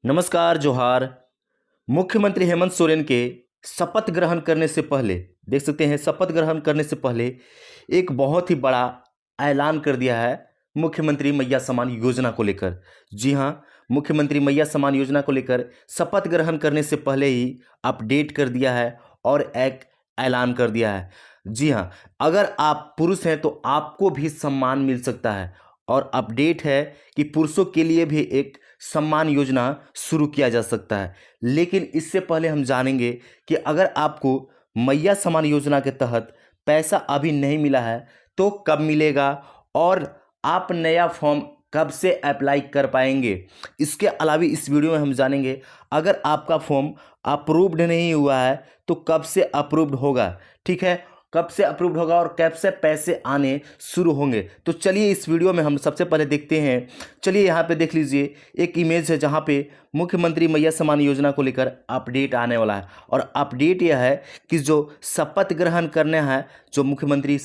नमस्कार जोहार। मुख्यमंत्री हेमंत सोरेन के शपथ ग्रहण करने से पहले देख सकते हैं, शपथ ग्रहण करने से पहले एक बहुत ही बड़ा ऐलान कर दिया है मुख्यमंत्री मैया सम्मान योजना को लेकर। जी हां, मुख्यमंत्री मैया सम्मान योजना को लेकर शपथ ग्रहण करने से पहले ही अपडेट कर दिया है और एक ऐलान कर दिया है। जी हां, अगर आप पुरुष हैं तो आपको भी सम्मान मिल सकता है और अपडेट है कि पुरुषों के लिए भी एक सम्मान योजना शुरू किया जा सकता है। लेकिन इससे पहले हम जानेंगे कि अगर आपको मैया सम्मान योजना के तहत पैसा अभी नहीं मिला है तो कब मिलेगा और आप नया फॉर्म कब से अप्लाई कर पाएंगे। इसके अलावा इस वीडियो में हम जानेंगे अगर आपका फॉर्म अप्रूव्ड नहीं हुआ है तो कब से अप्रूव्ड होगा। ठीक है, कब से अप्रूव्ड होगा और कब से पैसे आने शुरू होंगे। तो चलिए इस वीडियो में हम सबसे पहले देखते हैं। चलिए यहाँ पे देख लीजिए, एक इमेज है जहाँ पे मुख्यमंत्री मैया सम्मान योजना को लेकर अपडेट आने वाला है और अपडेट यह है कि जो शपथ ग्रहण करना है जो मुख्यमंत्री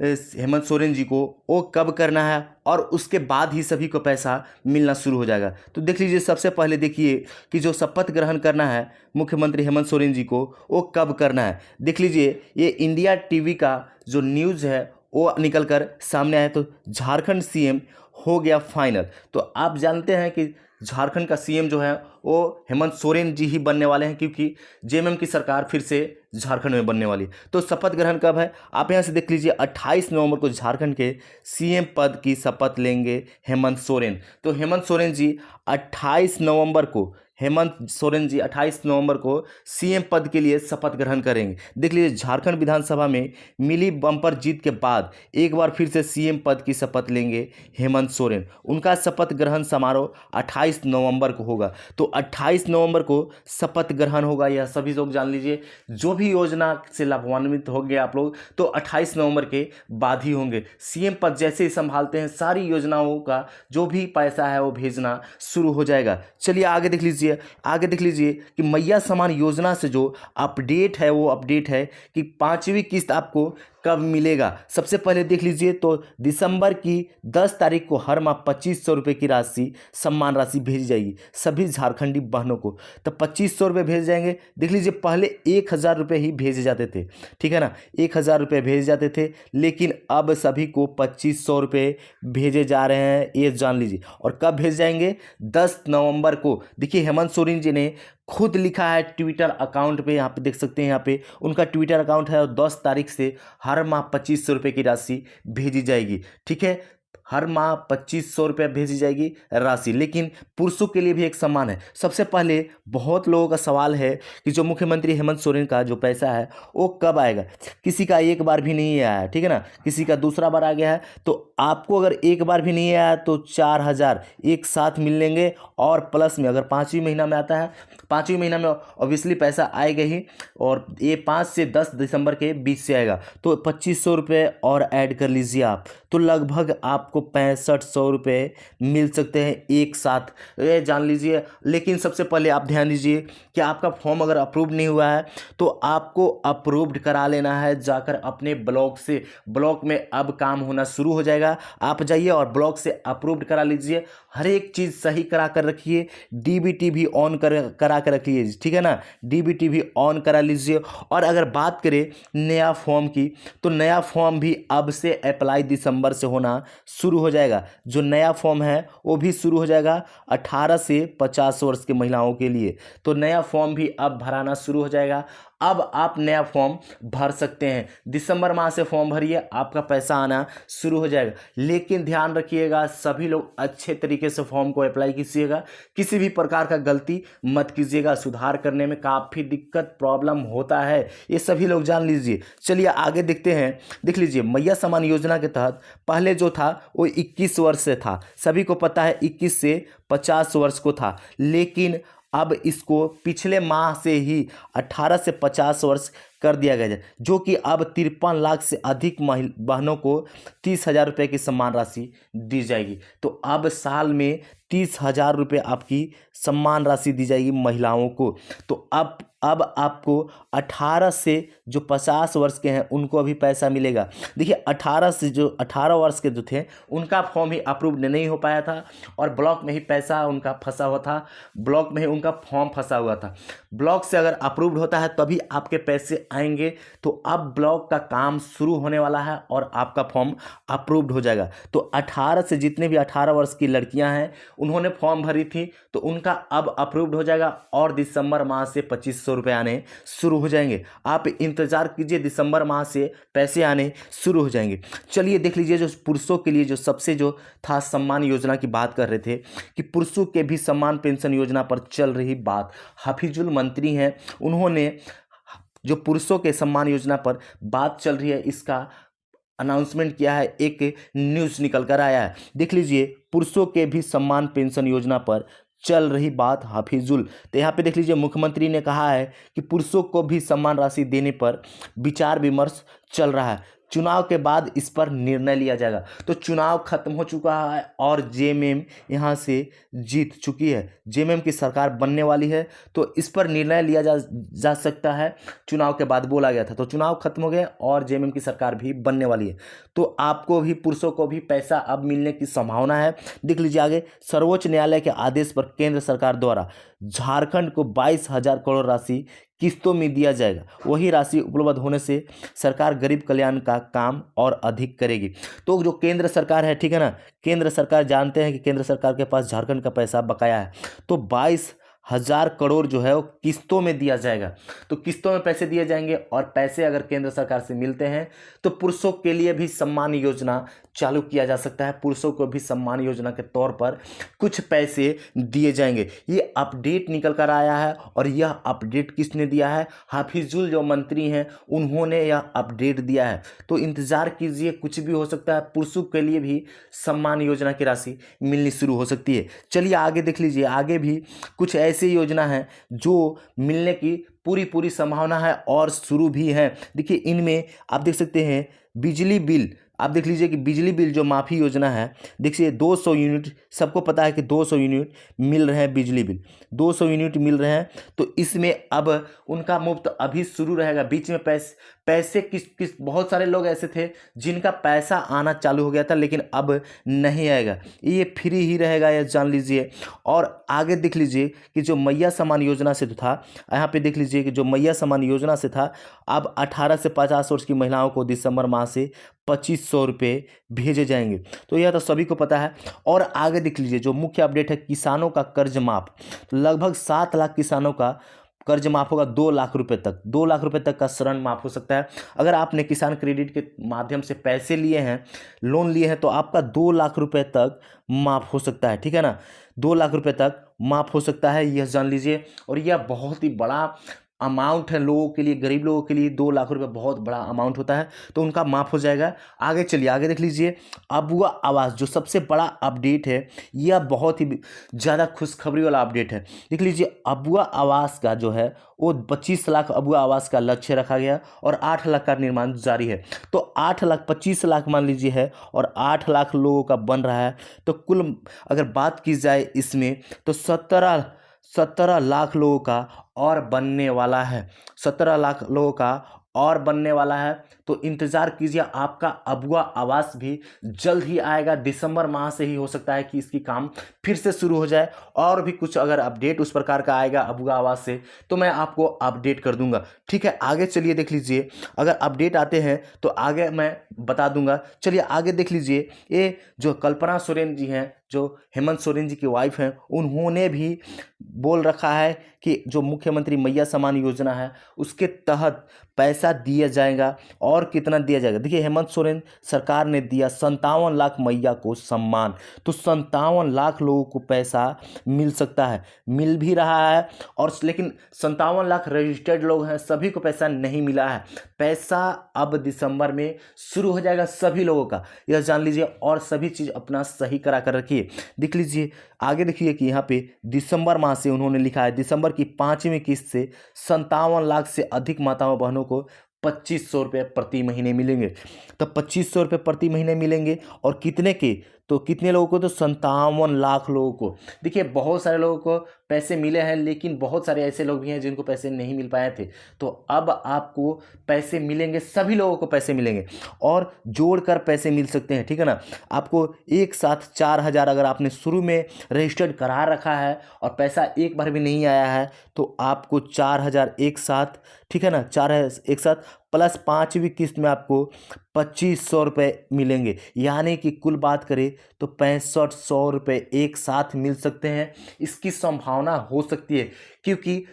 हेमंत सोरेन जी को, वो कब करना है और उसके बाद ही सभी को पैसा मिलना शुरू हो जाएगा। तो देख लीजिए, सबसे पहले देखिए कि जो शपथ ग्रहण करना है मुख्यमंत्री हेमंत सोरेन जी को, वो कब करना है। देख लीजिए, ये इंडिया टीवी का जो न्यूज़ है वो निकल कर सामने आया। तो झारखंड सीएम हो गया फाइनल। तो आप जानते हैं कि झारखंड का सीएम जो है वो हेमंत सोरेन जी ही बनने वाले हैं, क्योंकि जेएमएम की सरकार फिर से झारखंड में बनने वाली है। तो शपथ ग्रहण कब है, आप यहाँ से देख लीजिए, 28 नवंबर को झारखंड के सीएम पद की शपथ लेंगे हेमंत सोरेन। तो हेमंत सोरेन जी 28 नवंबर को हेमंत सोरेन जी 28 नवंबर को सीएम पद के लिए शपथ ग्रहण करेंगे। देख लीजिए, झारखंड विधानसभा में मिली बम्पर जीत के बाद एक बार फिर से सीएम पद की शपथ लेंगे हेमंत सोरेन। उनका शपथ ग्रहण समारोह 28 नवंबर को होगा। तो 28 नवंबर को शपथ ग्रहण होगा, यह सभी लोग जान लीजिए। जो भी योजना से लाभान्वित होंगे आप लोग, तो 28 नवंबर के बाद ही होंगे। सीएम पद जैसे ही संभालते हैं, सारी योजनाओं का जो भी पैसा है वो भेजना शुरू हो जाएगा। चलिए आगे देख लीजिए, आगे देख लीजिए कि मैया सम्मान योजना से जो अपडेट है वो अपडेट है कि 5वीं किस्त आपको कब मिलेगा। सबसे पहले देख लीजिए, तो दिसंबर की 10 तारीख को हर माह 2500 रुपये की राशि, सम्मान राशि भेजी जाएगी सभी झारखंडी बहनों को। तो 2500 रुपये भेज जाएंगे। देख लीजिए, पहले 1000 रुपये ही भेजे जाते थे, ठीक है ना, 1000 रुपये भेजे जाते थे, लेकिन अब सभी को 2500 रुपये भेजे जा रहे हैं, ये जान लीजिए। और कब भेज जाएंगे, 10 नवंबर को। देखिए, हेमंत सोरेन जी ने खुद लिखा है ट्विटर अकाउंट पे, यहाँ पे देख सकते हैं, यहाँ पे उनका ट्विटर अकाउंट है और 10 तारीख से हर माह 2500 रुपये की राशि भेजी जाएगी। ठीक है, हर माह 2500 रुपये भेजी जाएगी राशि। लेकिन पुरुषों के लिए भी एक सम्मान है। सबसे पहले बहुत लोगों का सवाल है कि जो मुख्यमंत्री हेमंत सोरेन का जो पैसा है वो कब आएगा। किसी का एक बार भी नहीं आया है, ठीक है ना, किसी का दूसरा बार आ गया है। तो आपको अगर एक बार भी नहीं आया तो 4000 एक साथ मिल लेंगे। और प्लस में अगर 5वीं महीना में आता है, 5वीं महीना में ऑब्वियसली पैसा आएगा ही, और ये 5 से 10 दिसंबर के बीच से आएगा। तो 2500 रुपये और ऐड कर लीजिए आप, तो लगभग आपको 6500 रुपये मिल सकते हैं एक साथ, ये जान लीजिए। लेकिन सबसे पहले आप ध्यान दीजिए कि आपका फॉर्म अगर अप्रूव नहीं हुआ है तो आपको अप्रूव्ड करा लेना है जाकर अपने ब्लॉक से। ब्लॉक में अब काम होना शुरू हो जाएगा, आप जाइए और ब्लॉक से अप्रूव्ड करा लीजिए। हर एक चीज़ सही करा कर रखिए, डीबीटी भी ऑन करा कर रखिए, ठीक है ना, डीबीटी भी ऑन करा लीजिए। और अगर बात करें नया फॉर्म की, तो नया फॉर्म भी अब से अप्लाई दिसंबर से होना शुरू हो जाएगा। जो नया फॉर्म है वो भी शुरू हो जाएगा 18 से 50 वर्ष के महिलाओं के लिए। तो नया फॉर्म भी अब भराना शुरू हो जाएगा। अब आप नया फॉर्म भर सकते हैं। दिसंबर माह से फॉर्म भरिए, आपका पैसा आना शुरू हो जाएगा। लेकिन ध्यान रखिएगा, सभी लोग अच्छे तरीके से फॉर्म को अप्लाई कीजिएगा, किसी भी प्रकार का गलती मत कीजिएगा। सुधार करने में काफ़ी दिक्कत प्रॉब्लम होता है, ये सभी लोग जान लीजिए। चलिए आगे देखते हैं। देख लीजिए, मैया सम्मान योजना के तहत पहले जो था वो 21 वर्ष से था, सभी को पता है 21 से 50 वर्ष को था। लेकिन अब इसको पिछले माह से ही 18 से 50 वर्ष कर दिया गया है, जो कि अब 53 लाख से अधिक बहनों को 30,000 रुपये की सम्मान राशि दी जाएगी। तो अब साल में 30,000 रुपये आपकी सम्मान राशि दी जाएगी महिलाओं को। तो अब अब आपको 18 से जो 50 वर्ष के हैं उनको अभी पैसा मिलेगा। देखिए 18 से जो 18 वर्ष के जो थे उनका फॉर्म ही अप्रूव नहीं हो पाया था और ब्लॉक में ही पैसा उनका फंसा हुआ था, ब्लॉक में ही उनका फॉर्म फंसा हुआ था। ब्लॉक से अगर अप्रूव्ड होता है तभी आपके पैसे आएंगे। तो अब ब्लॉक का काम शुरू होने वाला है और आपका फॉर्म अप्रूव्ड हो जाएगा। तो 18 से जितने भी 18 वर्ष की लड़कियां हैं उन्होंने फॉर्म भरी थी तो उनका अब अप्रूव्ड हो जाएगा और दिसंबर माह से 2500 रुपये आने शुरू हो जाएंगे। आप इंतज़ार कीजिए, दिसंबर माह से पैसे आने शुरू हो जाएंगे। चलिए देख लीजिए, जो पुरुषों के लिए जो सबसे जो था सम्मान योजना की बात कर रहे थे कि पुरुषों के भी सम्मान पेंशन योजना पर चल रही बात, हफीजुल मंत्री हैं, उन्होंने जो पुरुषों के सम्मान योजना पर बात चल रही है इसका अनाउंसमेंट किया है, एक न्यूज़ निकल कर आया है। देख लीजिए, पुरुषों के भी सम्मान पेंशन योजना पर चल रही बात हफीजुल। तो यहाँ पे देख लीजिए, मुख्यमंत्री ने कहा है कि पुरुषों को भी सम्मान राशि देने पर विचार विमर्श चल रहा है, चुनाव के बाद इस पर निर्णय लिया जाएगा। तो चुनाव खत्म हो चुका है और जेएमएम यहाँ से जीत चुकी है, जेएमएम की सरकार बनने वाली है, तो इस पर निर्णय लिया जा सकता है। चुनाव के बाद बोला गया था, तो चुनाव खत्म हो गए और जेएमएम की सरकार भी बनने वाली है। तो आपको भी, पुरुषों को भी पैसा अब मिलने की संभावना है। देख लीजिए आगे, सर्वोच्च न्यायालय के आदेश पर केंद्र सरकार द्वारा झारखंड को 22,000 करोड़ राशि किस्तों में दिया जाएगा। वही राशि उपलब्ध होने से सरकार गरीब कल्याण का काम और अधिक करेगी। तो जो केंद्र सरकार है, ठीक है ना, केंद्र सरकार, जानते हैं कि केंद्र सरकार के पास झारखंड का पैसा बकाया है, तो 22,000 करोड़ जो है वो किस्तों में दिया जाएगा। तो किस्तों में पैसे दिए जाएंगे और पैसे अगर केंद्र सरकार से मिलते हैं तो पुरुषों के लिए भी सम्मान योजना चालू किया जा सकता है। पुरुषों को भी सम्मान योजना के तौर पर कुछ पैसे दिए जाएंगे। ये अपडेट निकल कर आया है और यह अपडेट किसने दिया है? हफीजुल जो मंत्री हैं उन्होंने यह अपडेट दिया है। तो इंतज़ार कीजिए, कुछ भी हो सकता है। पुरुषों के लिए भी सम्मान योजना की राशि मिलनी शुरू हो सकती है। चलिए आगे देख लीजिए, आगे भी कुछ ऐसी योजना है जो मिलने की पूरी संभावना है और शुरू भी है। देखिए इनमें आप देख सकते हैं बिजली बिल, आप देख लीजिए कि बिजली बिल जो माफ़ी योजना है, देखिए 200 यूनिट, सबको पता है कि 200 यूनिट मिल रहे हैं, बिजली बिल 200 यूनिट मिल रहे हैं। तो इसमें अब उनका मुफ्त अभी शुरू रहेगा। बीच में पैसे किस बहुत सारे लोग ऐसे थे जिनका पैसा आना चालू हो गया था लेकिन अब नहीं आएगा, ये फ्री ही रहेगा, यह जान लीजिए। और आगे देख लीजिए कि जो मैया सम्मान योजना से था, यहाँ पे देख लीजिए कि जो मैया सम्मान योजना से था, अब 18 से 50 वर्ष की महिलाओं को दिसंबर माह से 2500 रुपये भेजे जाएंगे। तो यह तो सभी को पता है। और आगे देख लीजिए, जो मुख्य अपडेट है, किसानों का कर्ज माफ, लगभग 7 लाख किसानों का कर्ज माफ होगा। 2 लाख रुपए तक, 2 लाख रुपए तक का ऋण माफ हो सकता है। अगर आपने किसान क्रेडिट के माध्यम से पैसे लिए हैं, लोन लिए हैं, तो आपका 2 लाख रुपए तक माफ हो सकता है, ठीक है ना, 2 लाख रुपए तक माफ हो सकता है, यह जान लीजिए। और यह बहुत ही बड़ा अमाउंट है लोगों के लिए, गरीब लोगों के लिए 2 लाख रुपए बहुत बड़ा अमाउंट होता है, तो उनका माफ़ हो जाएगा। आगे चलिए, आगे देख लीजिए, अबुआ आवास जो सबसे बड़ा अपडेट है, यह बहुत ही ज़्यादा खुशखबरी वाला अपडेट है। देख लीजिए, अबुआ आवास का जो है वो 25 लाख अबुआ आवास का लक्ष्य रखा गया और 8 लाख का निर्माण जारी है। तो 8 लाख, 25 लाख मान लीजिए है और 8 लाख लोगों का बन रहा है। तो कुल अगर बात की जाए इसमें तो 17 लाख लोगों का और बनने वाला है, 17 लाख लोगों का और बनने वाला है। तो इंतज़ार कीजिए, आपका अबुआ आवास भी जल्द ही आएगा। दिसंबर माह से ही हो सकता है कि इसकी काम फिर से शुरू हो जाए। और भी कुछ अगर अपडेट उस प्रकार का आएगा अबुआ आवास से तो मैं आपको अपडेट कर दूंगा, ठीक है। आगे चलिए देख लीजिए, अगर अपडेट आते हैं तो आगे मैं बता दूंगा। चलिए आगे देख लीजिए, ये जो कल्पना सोरेन जी हैं, जो हेमंत सोरेन जी की वाइफ हैं, उन्होंने भी बोल रखा है कि जो मुख्यमंत्री मैया सम्मान योजना है उसके तहत पैसा दिया जाएगा। और कितना दिया जाएगा? देखिए, हेमंत सोरेन सरकार ने दिया 57 लाख मैया को सम्मान, तो 57 लाख लोगों को पैसा मिल सकता है, मिल भी रहा है। और लेकिन 57 लाख रजिस्टर्ड लोग हैं, सभी को पैसा नहीं मिला है। पैसा अब दिसंबर में शुरू हो जाएगा सभी लोगों का, यह जान लीजिए। और सभी चीज़ अपना सही करा कर रखिए। देख लीजिए आगे, देखिए कि यहाँ पे दिसंबर माह से उन्होंने लिखा है, दिसंबर की 5वीं किस्त से 57 लाख से अधिक माताओं बहनों को 2500 रुपये प्रति महीने मिलेंगे। तो 2500 रुपये प्रति महीने मिलेंगे। और कितने के? तो कितने लोगों को? तो 57 लाख लोगों को। देखिए, बहुत सारे लोगों को पैसे मिले हैं, लेकिन बहुत सारे ऐसे लोग भी हैं जिनको पैसे नहीं मिल पाए थे। तो अब आपको पैसे मिलेंगे, सभी लोगों को पैसे मिलेंगे और जोड़कर पैसे मिल सकते हैं, ठीक है ना। आपको एक साथ 4,000 अगर आपने शुरू में रजिस्टर्ड करा रखा है और पैसा एक बार भी नहीं आया है, तो आपको 4,000 एक साथ, ठीक है ना, 4,000 एक साथ प्लस 5वीं किस्त में आपको 2,500 रुपये मिलेंगे। यानी कि कुल बात करें तो 6500 रुपये एक साथ मिल सकते हैं। इसकी संभावना हो सकती है क्योंकि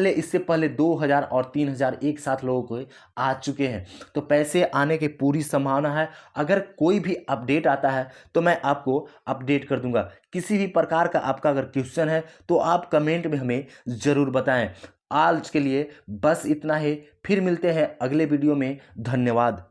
इससे पहले 2,000 और 3,000 एक साथ लोगों को आ चुके हैं, तो पैसे आने की पूरी संभावना है। अगर कोई भी अपडेट आता है तो मैं आपको अपडेट कर दूंगा। किसी भी प्रकार का आपका अगर क्वेश्चन है तो आप कमेंट में हमें ज़रूर बताएं। आज के लिए बस इतना ही, फिर मिलते हैं अगले वीडियो में। धन्यवाद।